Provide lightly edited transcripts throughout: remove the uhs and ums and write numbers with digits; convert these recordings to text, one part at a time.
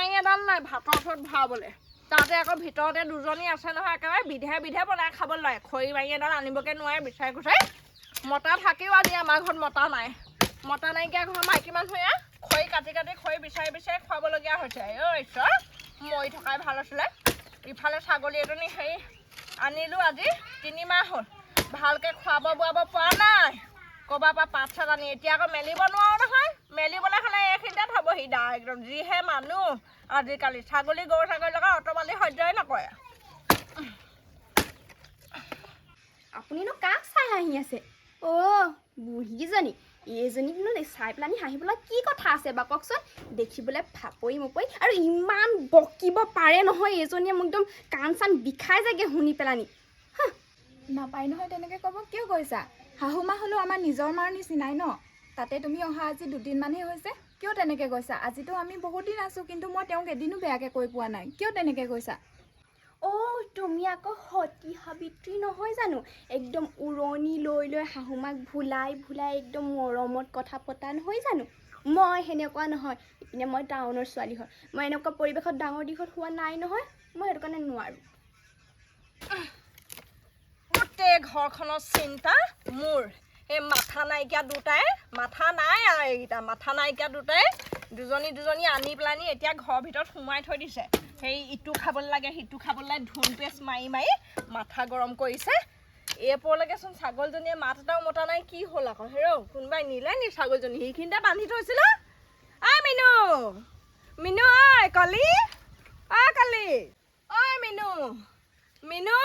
মাৰি এডাল নাই ভাতৰ ওপৰত ভৰাবলৈ তাতে আকৌ ভিতৰতে দুজনী আছে নহয় একেবাৰে বিধে বিধে বনাই খাব লাগে খৰি মাৰি এডাল আনিবগৈ নোৱাৰে বিচাৰি খুচাৰি মতা থাকিও আজি আমাৰ ঘৰত মতা নাই মতা নাইকিয়া ঘৰ মাইকী মানুহে খৰি কাটি কাটি খৰি বিচাৰি বিচাৰি খুৱাবলগীয়া হৈছে ঐ ঈশ্বৰ মৰি থকাই ভাল আছিলে ইফালে ছাগলী এজনী হেৰি আনিলোঁ আজি 3 মাহ হ'ল ভালকৈ খুৱাব বোৱাব পৰা নাই ক'ৰবাৰ পৰা পাত চাত আনি এতিয়া আকৌ মেলিব নোৱাৰোঁ নহয় মেলিবলৈ হ'লে এইখিনিতে থ'বহি দা একদম যিহে মানুহ আজিকালি ছাগলী গৰু ছাগলীৰ লগত অটবালি সহ্যই নকৰে আপুনিনো কাক চাই হাঁহি আছে অ' বুঢ়ীজনী এইজনীকনো চাই পেলানি হাঁহিবলৈ কি কথা আছে বা কওকচোন দেখিবলৈ ফাপৰি মপৰি আৰু ইমান বকিব পাৰে নহয় এইজনীয়ে মোক একদম কাণ চান বিষাই যায়গৈ শুনি পেলানি নাপায় নহয় তেনেকৈ ক'ব কিয় কৈছা শাহু মা হ'লেও আমাৰ নিজৰ মাৰ নিচিনাই ন তাতে তুমি অহা আজি 2 দিনমানহে হৈছে কিয় তেনেকৈ কৈছা আজিতো আমি বহুত দিন আছোঁ কিন্তু মই তেওঁক এদিনো বেয়াকৈ কৈ পোৱা নাই কিয় তেনেকৈ কৈছা অ' তুমি আকৌ সতী সাবিত্ৰী নহয় জানো একদম উৰণি লৈ লৈ শাহুমাক ভুলাই ভুলাই একদম মৰমত কথা পতা নহয় জানো মই সেনেকুৱা নহয় ইপিনে মই টাউনৰ ছোৱালী হয় মই এনেকুৱা পৰিৱেশত ডাঙৰ দীঘল হোৱা নাই নহয় মই সেইটো কাৰণে নোৱাৰোঁ গোটেই ঘৰখনৰ চিন্তা মোৰ এই মাথা নাইকিয়া দুটাই মাথা নাই আৰু এইকেইটা মাথা নাইকিয়া দুটাই দুজনী আনি পেলানি এতিয়া ঘৰৰ ভিতৰত সোমাই থৈ দিছে সেই ইটো খাবলৈ লাগে সিটো খাবলৈ লাগে ধুন পেষ্ট মাৰি মাৰি মাথা গৰম কৰিছে এপৰলৈকেচোন ছাগলজনীয়ে মাত এটাও মতা নাই কি হ'ল আকৌ হেৰৌ কোনোবাই নিলে নি ছাগলজনী সেইখিনিতে বান্ধি থৈছিলোঁ ঐ মিনু মিনু ঐ কলি ঐ কলি ঐ মিনু মিনু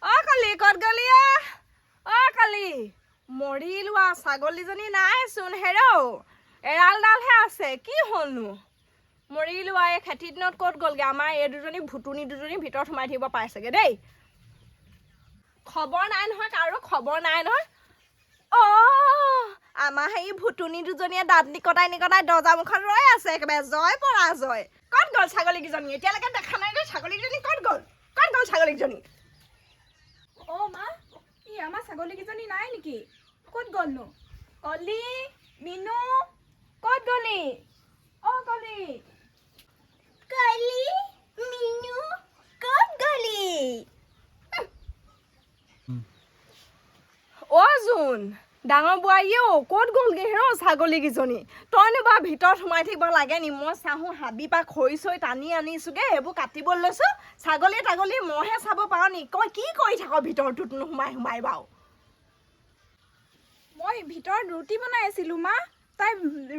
ঐ কলি ক'ত গলি ঐ কলি মৰিলো ছাগলীজনী নাইচোন হেৰৌ এৰালডালহে আছে কি হ'লনো মৰিলো এই খেতিৰ দিনত ক'ত গ'লগৈ আমাৰ এই দুজনী ভুতুনি দুজনী ভিতৰত সোমাই থাকিব পাইছেগৈ দেই খবৰ নাই নহয় কাৰো খবৰ নাই নহয় অ' আমাৰ সেই ভুতুনি দুজনীয়ে দাঁত নিকটাই নিকটাই দৰ্জা মুখত ৰৈ আছে একেবাৰে জয় পৰাজয় ক'ত গ'ল ছাগলীকেইজনী এতিয়ালৈকে দেখা নাই গৈ ছাগলীকেইজনী ক'ত গ'ল ছাগলীকেইজনী অ' মা কি আমাৰ ছাগলীকেইজনী নাই নেকি ক'ত গ'লনো কলি মিনু ক'ত গ'লি অ' কলি কলি মিনু ক'ত গ'লি অ' জোন ডাঙৰ বোৱাৰীও ক'ত গ'লগৈ হেৰৌ ছাগলীকেইজনী তইনো বাৰু ভিতৰত সোমাই থাকিব লাগে নি মই চাহোঁ হাবি পৰা খৰি চৰি টানি আনিছোঁগৈ এইবোৰ কাটিবলৈ লৈছোঁ ছাগলী তাগলী মইহে চাব পাৰোঁ নি কি কৰি থাক ভিতৰটোত সোমাই সোমাই বাৰু মই ভিতৰত ৰুটি বনাই আছিলোঁ মা তাই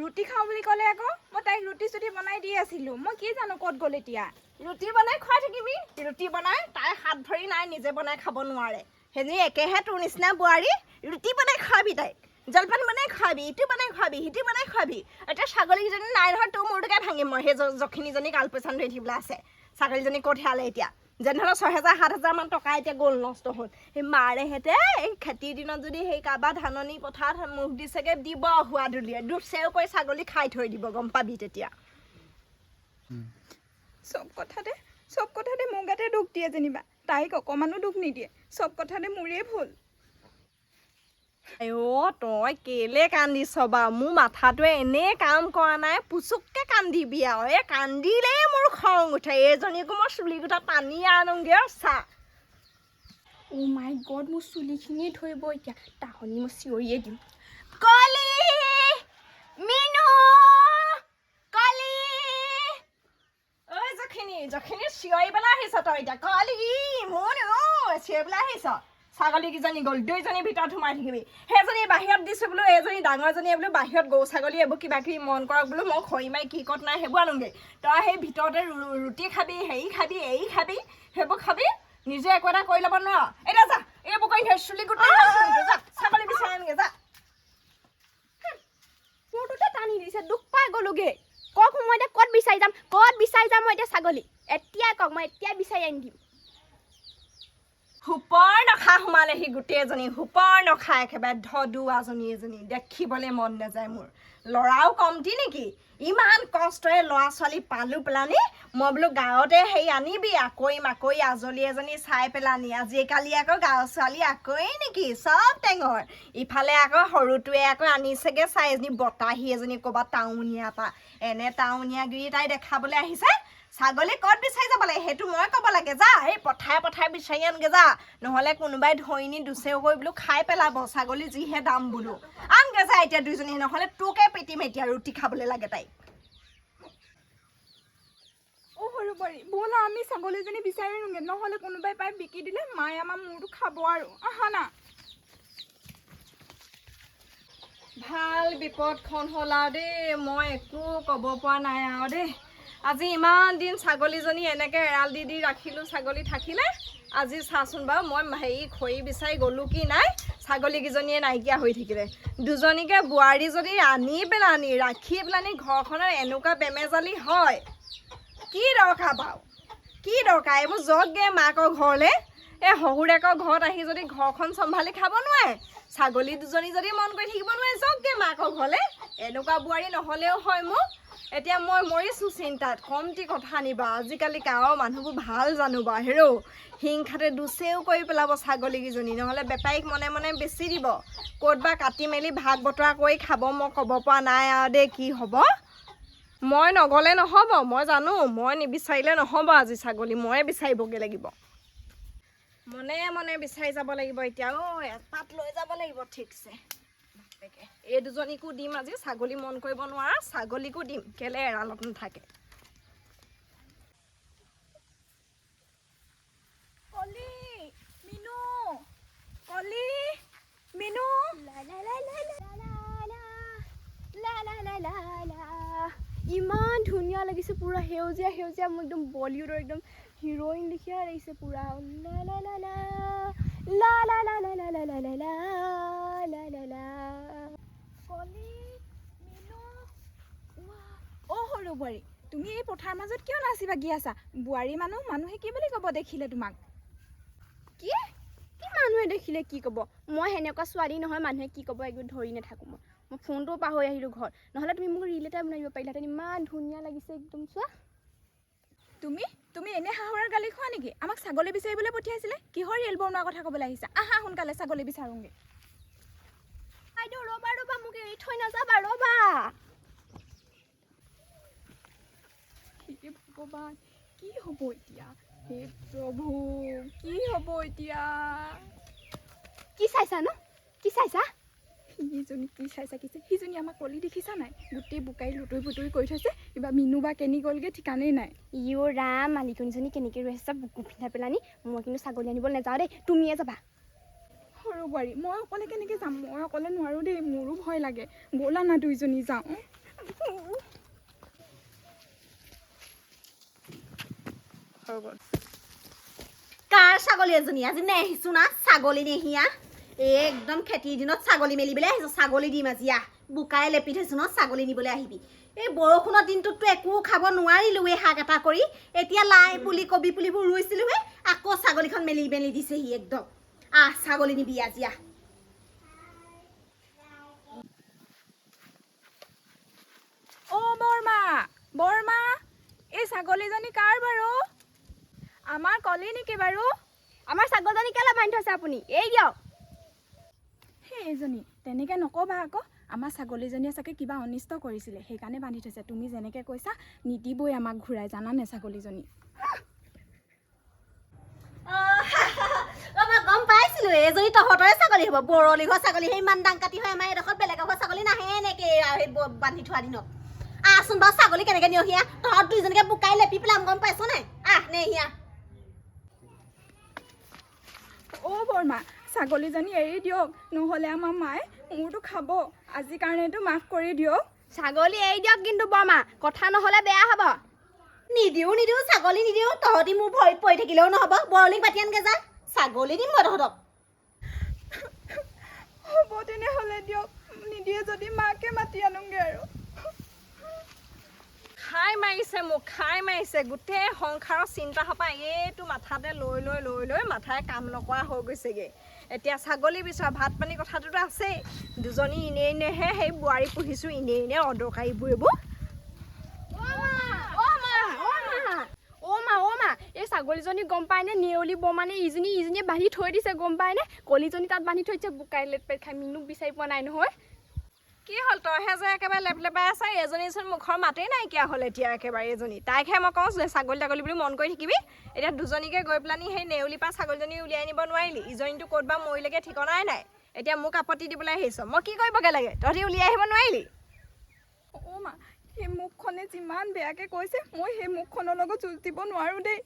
ৰুটি খাওঁ বুলি ক'লে আকৌ মই তাইক ৰুটি চুটি বনাই দি আছিলোঁ মই কি জানো ক'ত গ'ল এতিয়া ৰুটি বনাই খুৱাই থাকিবি ৰুটি বনাই তাই হাত ভৰি নাই নিজে বনাই খাব নোৱাৰে সেইজনী একেহে তোৰ নিচিনা বোৱাৰী ৰুটি বনাই খুৱাবি তাইক জলপান বনাই খুৱাবি ইটো বনাই খুৱাবি সিটো বনাই খুৱাবি এতিয়া ছাগলীকেইজনী নাই নহয় তোৰ মূৰটোকে ভাঙিম মই সেই যখিনীজনী আলপৈচান ধৰি থাকিবলৈ আছে ছাগলীজনী ক'ত হেৰালে এতিয়া যেনেধৰণৰ 6,000-7,000 মান টকা এতিয়া গ'ল নষ্ট হ'ল সেই মাৰেহেঁতে এই খেতিৰ দিনত যদি সেই কাৰোবাৰ ধাননি পথাৰত মুখ দিছেগৈ দিব সোৱাদ উলিয়াই দুচেও কৰি ছাগলী খাই থৈ দিব গম পাবি তেতিয়া চব কথাতে মোৰ গাতে দুখ দিয়ে যেনিবা তাইক অকণমানো দুখ নিদিয়ে চব কথাতে মোৰেই ভুল অ' তই কেলে কান্দিছ বাৰু মোৰ মাথাটোৱে এনেই কাম কৰা নাই পুচুককৈ কান্দিবি আৰু এই কান্দিলেই মোৰ খং উঠে এইজনীকো মই চুলি গোটা টানি আনোগৈ চা অ' মাই গড মোৰ চুলিখিনিয়ে ধৰিব এতিয়া তাহনি মই চিঞৰিয়ে দিম কলি মিনু কলি ঐ যখিনি চিঞৰি পেলাই আহিছ তই এতিয়া কালি মোৰ চিঞৰি পেলাই আহিছ ছাগলীকেইজনী গ'ল 2জনী ভিতৰত সোমাই থাকিবি সেইজনী বাহিৰত দিছোঁ বোলো এইজনী ডাঙৰজনীয়ে বোলো বাহিৰত গৰু ছাগলী এইবোৰ কিবা কিবি মন কৰক বোলো মই খৰি মাৰি কি ক'ত নাই সেইবোৰ আনোগৈ তই সেই ভিতৰতে ৰুটি খাবি হেৰি খাবি এই খাবি সেইবোৰ খাবি নিজে একো এটা কৰি ল'ব নোৱাৰ এতিয়া যা এইবোৰ কৰি চুলি গোটেই যা ছাগলী বিচাৰি আনগৈ যা মোৰটোতে টানি দিছে দুখ পাই গ'লোগৈ কওক মই এতিয়া ক'ত বিচাৰি যাম মই এতিয়া ছাগলী এতিয়াই কওক মই এতিয়াই বিচাৰি আনি দিম হুপৰ নখা সোমালেহি গোটেইজনী হুপৰ নখা একেবাৰে ধদুৱাজনী এজনী দেখিবলৈ মন নাযায় মোৰ ল'ৰাও কমটি নেকি ইমান কষ্টৰে ল'ৰা ছোৱালী পালোঁ পেলানি মই বোলো গাঁৱতে হেৰি আনিবি আকৈ মাকৈ আজলি এজনী চাই পেলানি আজিকালি আকৌ গাঁৱৰ ছোৱালী আকৈ নেকি চব টেঙৰ ইফালে আকৌ সৰুটোৱে আকৌ আনিছেগৈ চাই এজনী বতাহী এজনী ক'ৰবাত টাউনীয়া পৰা এনে টাউনীয়াগিৰি তাই দেখাবলৈ আহিছে ছাগলী ক'ত বিচাৰি যাব লাগে সেইটো মই ক'ব লাগে যা এই পথাৰে বিচাৰি আনগে যা নহ'লে কোনোবাই ধৰি নি দুচেও কৰি বোলো খাই পেলাব ছাগলী যিহে দাম বোলো আনগে যা এতিয়া দুইজনী নহ'লে তোকে পিটিম এতিয়া ৰুটি খাবলৈ লাগে তাই অ সৰু বোৱাৰী ব'লা আমি ছাগলীজনী বিচাৰি আনোগে নহ'লে কোনোবাই পাই বিকি দিলে মায়ে আমাৰ মূৰটো খাব আৰু আহা না ভাল বিপদখন হ'ল আৰু দেই মই একো ক'ব পৰা নাই আৰু দেই আজি ইমান দিন ছাগলীজনী এনেকৈ এৰাল দি ৰাখিলোঁ ছাগলী থাকিলে আজি চাচোন বাৰু মই হেৰি খৰি বিচাৰি গ'লোঁ কি নাই ছাগলীকেইজনীয়ে নাইকিয়া হৈ থাকিলে দুজনীকে বোৱাৰী যদি আনি পেলানি ৰাখি পেলানি ঘৰখনৰ এনেকুৱা বেমেজালি হয় কি দৰকাৰ বাৰু কি দৰকাৰ এইবোৰ যগগে মাকৰ ঘৰলৈ এই শহুৰেকৰ ঘৰত আহি যদি ঘৰখন চম্ভালি খাব নোৱাৰে ছাগলী দুজনী যদি মন কৰি থাকিব নোৱাৰে যগগে মাকৰ ঘৰলৈ এনেকুৱা বোৱাৰী নহ'লেও হয় মোক এতিয়া মই মৰিছোঁ চিন্তাত কমটি কথা আনিবা আজিকালি গাঁৱৰ মানুহবোৰ ভাল জানো বাৰু হেৰৌ হিংসাতে দুচেও কৰি পেলাব ছাগলীকেইজনী নহ'লে বেপাৰীক মনে মনে বেচি দিব ক'তবা কাটি মেলি ভাগ বতৰা কৰি খাব মই ক'ব পৰা নাই আৰু দেই কি হ'ব মই নগ'লে নহ'ব মই জানো মই নিবিচাৰিলে নহ'ব আজি ছাগলী ময়ে বিচাৰিবগৈ লাগিব মনে মনে বিচাৰি যাব লাগিব এতিয়া এপাত লৈ যাব লাগিব ঠিকছে এই দুজনীকো দিম আজি ছাগলী মন কৰিব নোৱাৰা ছাগলীকো দিম কেলে এৰালত নাথাকে কলি মিনু কলি মিনু ইমান ধুনীয়া লাগিছে পুৰা সেউজীয়া সেউজীয়া মোৰ একদম বলিউডৰ একদম হিৰোইন লিখিয়া লাগিছে পুৰা লা লা লা লা লা লা লা লা লা লা লা লা লা লা লা কলি মিনু অ সৰু বোৱাৰী তুমি এই পথাৰ মাজত কিয় নাচিবা গি আছা বোৱাৰী মানুহে কি বুলি ক'ব দেখিলে তোমাক কি কি মানুহে দেখিলে কি ক'ব মই সেনেকুৱা ছোৱালী নহয় মানুহে কি ক'ব একদম ধৰি নাথাকোঁ মই ফোনটোও পাহৰি আহিলোঁ ঘৰত নহ'লে তুমি মোক ৰিল এটা বনাই দিব পাৰিলাহেঁতেন ইমান ধুনীয়া লাগিছে একদম চোৱা তুমি এনে শাহুৰাৰ গালি খোৱা নেকি আমাক ছাগলী বিচাৰিবলৈ পঠিয়াইছিলে কিহৰ ৰিল বনোৱাৰ কথা ক'বলৈ আহিছা আহা সোনকালে ছাগলী বিচাৰোঁগে বাইদেউ ৰ'বা ৰ'বা মোক এৰি থৈ নাযাবা ৰ'বা হে ভগৱান কি হ'ব এতিয়া হে প্ৰভু কি হ'ব এতিয়া কি চাইছা ন কি চাইছা সিজনী কি চাইছা কিছে সিজনী আমাক কলি দেখিছা নাই গোটেই বোকাই লুটুৰি পুটুৰি কৰি থৈছে কিবা মিনু বা কেনি গ'লগৈ ঠিকানেই নাই ইও ৰাম মালিকনীজনী কেনেকৈ ৰৈ আছে বুকু পিন্ধাই পেলানি মই কিন্তু ছাগলী আনিবলৈ নাযাওঁ দেই তুমিয়ে যাবা সৰু বোৱাৰী মই অকলে কেনেকৈ যাম মই অকলে নোৱাৰোঁ দেই মোৰো ভয় লাগে ব'লা না দুইজনী যাওঁ কাৰ ছাগলী এজনী আজি নেহিছোঁ না ছাগলী নেহিয়া একদম খেতিৰ দিনত ছাগলী মেলিবলৈ আহিছোঁ ছাগলী দিম আজি আহ বোকাই লেপি থৈছোঁ ন ছাগলী নিবলৈ আহিবি এই বৰষুণৰ দিনটোততো একো খাব নোৱাৰিলোঁ এই শাক এটা কৰি এতিয়া লাই পুলি কবি পুলিবোৰ ৰুইছিলোঁহে আকৌ ছাগলীখন মেলি মেলি দিছেহি একদম আহ ছাগলী নিবি আজি আহ অ' বৰমা এই ছাগলীজনী কাৰ বাৰু আমাৰ কলি নেকি বাৰু আমাৰ ছাগলজনী কেলৈ বান্ধি থৈছে আপুনি এই দিয়ক সেই এজনী তেনেকৈ নক'বা আকৌ আমাৰ ছাগলীজনীয়ে চাগে কিবা অনিষ্ট কৰিছিলে সেইকাৰণে বান্ধি থৈছে তুমি যেনেকৈ কৈছা নিদিবই আমাক ঘূৰাই জানানে ছাগলীজনী মই গম পাইছিলোঁ এজনী তহঁতৰে ছাগলী হ'ব বৰলি ঘৰ ছাগলী সেই ইমান দাং কাটি হয় আমাৰ এডোখৰত বেলেগৰ ঘৰ ছাগলী নাহে এনেকৈ সেই বান্ধি থোৱা দিনত আহচোন বাৰু ছাগলী কেনেকৈ নিয়হিয়া তহঁত দুইজনীকে বোকাই লেপি পেলাম গম পাইছ নাই আহ নেহিয়া অ' বৰমা ছাগলীজনী এৰি দিয়ক নহ'লে আমাৰ মায়ে মোৰতো খাব আজিৰ কাৰণেতো মাফ কৰি দিয়ক ছাগলী এৰি দিয়ক কিন্তু বৰমা কথা নহ'লে বেয়া হ'ব নিদিওঁ ছাগলী নিদিওঁ তহঁতি মোৰ ভৰিত পৰি থাকিলেও নহ'ব বৰলিক পাতি আনগে যা ছাগলী দিম মই তহঁতক হ'ব তেনেহ'লে দিয়ক নিদিয়ে যদি মাকে মাতি আনোগৈ আৰু খাই মাৰিছে গোটেই সংসাৰৰ চিন্তা সোপা এইটো মাথাতে লৈ মাথাই কাম নকৰা হৈ গৈছেগৈ এতিয়া ছাগলী বিচৰা ভাত পানী কথাটোতো আছেই দুজনী এনেইহে সেই বোৱাৰী পুহিছোঁ এনেই অদৰকাৰীবোৰ এইবোৰ অ' মা এই ছাগলীজনী গম পায়নে নেউলি বমানে ইজনীয়ে বান্ধি থৈ দিছে গম পায়নে কলিজনী তাত বান্ধি থৈছে বোকাই লেট পেট খাই মিনুক বিচাৰি পোৱা নাই নহয় কি হ'ল তইহে যে একেবাৰে লেপলেপাই আছা এজনীচোন মুখৰ মাতেই নাইকিয়া হ'ল এতিয়া একেবাৰে এজনী তাইকহে মই কওঁ ছাগলী তাগলী বুলি মন কৰি থাকিবি এতিয়া দুজনীকে গৈ পেলানি সেই নেউলিৰ পৰা ছাগলীজনী উলিয়াই নিব নোৱাৰিলি ইজনীটো ক'ত বা মৰিলেগে ঠিকনাই নাই এতিয়া মোক আপত্তি দিবলৈ আহিছ মই কি কৰিবগৈ লাগে তহঁতি উলিয়াই আহিব নোৱাৰিলি অ' মা সেই মুখখনে যিমান বেয়াকৈ কৈছে মই সেই মুখখনৰ লগত যুঁজ দিব নোৱাৰোঁ দেই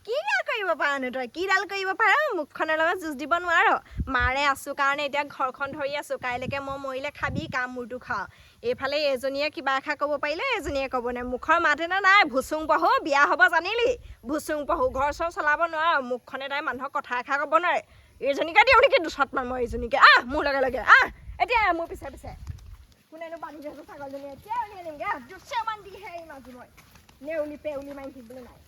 কিডাল কৰিব পাৰনো তই কিডাল কৰিব পাৰ মুখখনৰ লগত যুঁজ দিব নোৱাৰ মাৰে আছোঁ কাৰণে এতিয়া ঘৰখন ধৰি আছোঁ কাইলৈকে মই মৰিলে খাবি কাম মূৰটো খাওঁ এইফালে এজনীয়ে কিবা এষাৰ ক'ব পাৰিলে এজনীয়ে ক'ব নাই মুখৰ মাত এটা নাই ভুচুং পহু বিয়া হ'ব জানিলি ভুচুং পহু ঘৰ চৰ চলাব নোৱাৰ মুখখনে তাই মানুহক কথা এষাৰ ক'ব নোৱাৰে এইজনীকে দিওঁ নেকি দুচতমান মই এইজনীকে মোৰ লগে লগে এতিয়া মোৰ পিছে পিছে কোনেনো বান্ধি থৈছোঁ ছাগলজনী এতিয়া উলিয়াই নিমগৈ দুচেমান দিহে এই মাজু মই নেউলি পেউলি মাৰি থাকিবলৈ নাই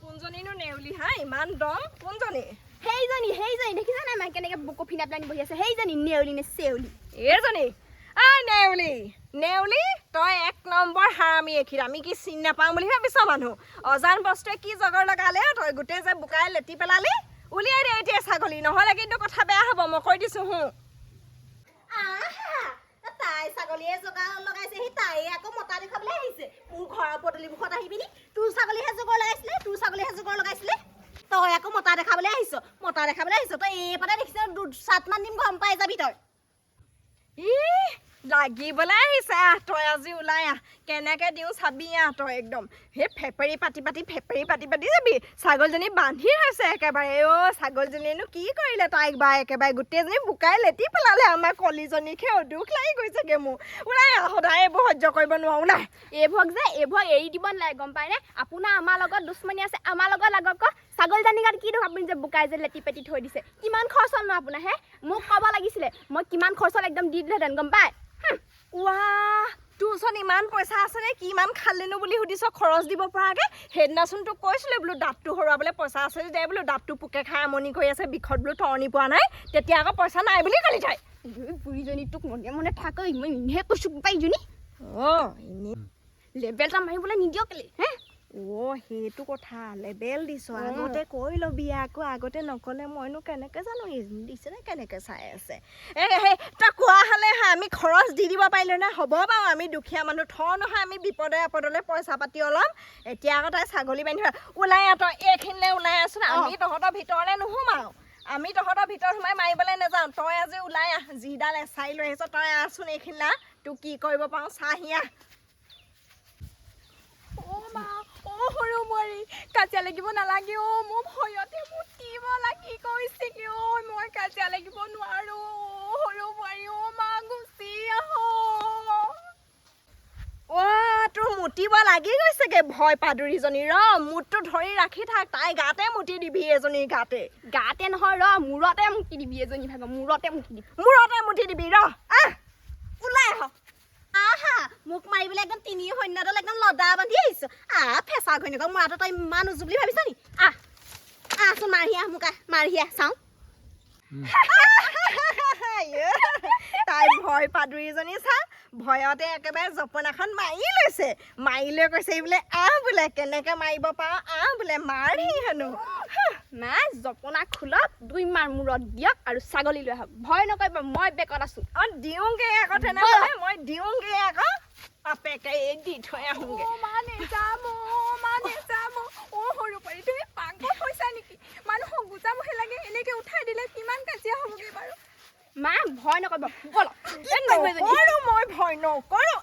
কোনজনীনো নেউলি ইমান দম কোনজনী সেইজনী দেখিছা নাই মাই কেনেকৈ বুকু ফিনা পেলাই বহি আছে সেইজনী নেউলি নে চেউলি এইজনী নেউলি নেউলি তই এক নম্বৰ হাৰামি এখিৰ আমি কি চিনি নাপাওঁ বুলি ভাবিছ মানুহ অজান বস্তুৱে কি জগৰ লগালে তই গোটেই যে বোকাই লেটি পেলালি উলিয়াই দে এতিয়া ছাগলী নহ'লে কিন্তু কথা বেয়া হ'ব মই কৈ দিছোঁ তাই ছাগলীয়ে জগা লগাইছেহি তাই আকৌ মতা দেখাবলৈ আহিছে মোৰ ঘৰৰ পদূলি মুখত আহি পিনি তোৰ ছাগলীহে জগৰ লগাইছিলে তই আকৌ মতা দেখাবলৈ আহিছ তই এইপাতে দেখিছ 2-7 মান দিম গম পাই যাবি তই লাগিবলৈ আহিছে তই আজি ওলাই কেনেকৈ দিওঁ চাবি তই একদম সেই ফেপেৰি পাতি পাতি যাবি ছাগলজনী বান্ধি হৈছে একেবাৰে ছাগলজনীয়েনো কি কৰিলে তাইক বা একেবাৰে গোটেইজনী বোকাই লেটি পেলালে আমাৰ কলিজনীকে দুখ লাগি গৈছেগৈ মোৰ ওলাই সদায় এইবোৰ সহ্য কৰিব নোৱাৰো ওলাই এইভক এৰি দিব নালাগে গম পায়নে আপোনাৰ আমাৰ লগত দুশ্মনী আছে আমাৰ লগত লাগক ক ছাগলজনী গাত কি দুখ আপুনি যে বোকাই যে লেটি পেটি থৈ দিছে কিমান খৰচ হ'ল ন আপোনাৰ মোক ক'ব লাগিছিলে মই কিমান খৰচ হ'ল একদম দি দিলোহেঁতেন গম পায় তোৰ ওচৰত ইমান পইচা আছেনে কিমান খালিনো বুলি সুধিছ খৰচ দিব পৰাকৈ সেইদিনাচোন তোক কৈছিলোঁ বোলো দাঁতটো হৰুৱাবলৈ পইচা আছে দে বোলো দাঁতটো পোকে খাই আমনি কৰি আছে বিষত বোলো তৰণি পোৱা নাই তেতিয়া আকৌ পইচা নাই বুলি কালি তাই বুঢ়ীজনী তোক মনে থাক মই এনেহে কৈছোঁ পাইজনী এনেই লেবেল এটা মাৰিবলৈ নিদিয়ক কেলে সেইটো কথা লেবেল দিছ আগতে কৈ ল'বি আকৌ আগতে নক'লে মইনো কেনেকৈ জানো দিছে নে কেনেকৈ চাই আছে তই কোৱা হ'লে আমি খৰচ দি দিব পাৰিলোঁ নে হ'ব বাৰু আমি দুখীয়া মানুহ নহয় আমি বিপদে আপদলৈ পইচা পাতি অলপ এতিয়া আকৌ তাই ছাগলী বান্ধি ওলাই তই এইখিনিলৈ ওলাই আছোন আমি তহঁতৰ ভিতৰলৈ নোসোমাওঁ আমি তহঁতৰ ভিতৰত সোমাই মাৰিবলৈ নাযাওঁ তই আজি ওলাই যিডাল এচাৰি লৈ আহিছ তই আছোন এইখিনিলা তোক কি কৰিব পাৰোঁ চাহি সৰু বোৱাৰী কাজিয়া লাগিব নালাগে মোৰ ভয়তে মুতিব লাগি গৈছেগৈ মই কাজিয়া লাগিব নোৱাৰোঁ সৰু বোৱাৰী মা গুচি তোৰ মুতিব লাগি গৈছেগে ভয় পাদুৰীজনী মুঠটো ধৰি ৰাখি থাক তাই গাতে মুতি দিবি এজনীৰ গাতে নহয় মূৰতে মুতি দিবি এজনী ভাগৰ মূৰতে মুতি দিবি ওলাই মোক মাৰিবলৈ একদম 3 সৈন্যদল একদম লদা বান্ধি আহিছো ফেঁচা ঘৈণীয়েকক মৰাটো তই ইমান উজু বুলি ভাবিছ নি আহচোন মাৰি চাওঁ তাই ভয় পাদুৰীজনী চা ভয়তে একেবাৰে জপনাখন মাৰি লৈছে মাৰি লৈ কৈছে বোলে বোলে কেনেকৈ মাৰিব পাৰ বোলে মাৰহি হেনো মা জপনা খোলক 2 মাৰ মূৰত দিয়ক আৰু ছাগলী লৈ আহক ভয় নকৰিব মই বেকত আছোঁ দিওঁগে আকৌ তেনেহ'লে মই দিওঁগে আকৌ বাপেকে দি থৈ আহোঁগে সৰু পাৰি তুমি পাগল হৈছা নেকি মানুহক বুজাবহে লাগে এনেকৈ উঠাই দিলে কিমান কাজিয়া হ'বগৈ বাৰু মা ভয় নকৰিব নকৰোঁ মই ভয় নকৰোঁ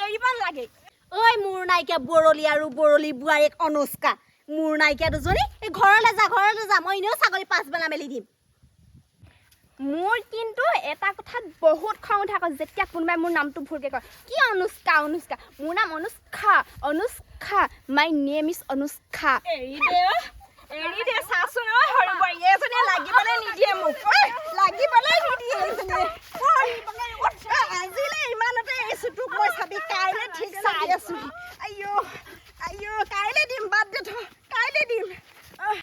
এৰিব লাগে ঐ মোৰ নাইকিয়া বৰলি আৰু বৰলি বোৱাৰীক অনুষ্কা মোৰ নাইকিয়া দুজনী এই ঘৰলৈ যা মই এনেও ছাগলী 5 বেলা মেলি দিম মোৰ কিন্তু এটা কথাত বহুত খং উঠে আকৌ যেতিয়া কোনোবাই মোৰ নামটো ভুলকৈ কয় কি অনুষ্কা মোৰ নাম Anushka my name is Anushka এৰি দে চাচোন সৰু বোৱাৰী এজনীয়ে লাগিবলৈ নিদিয়ে মোক লাগিবলৈ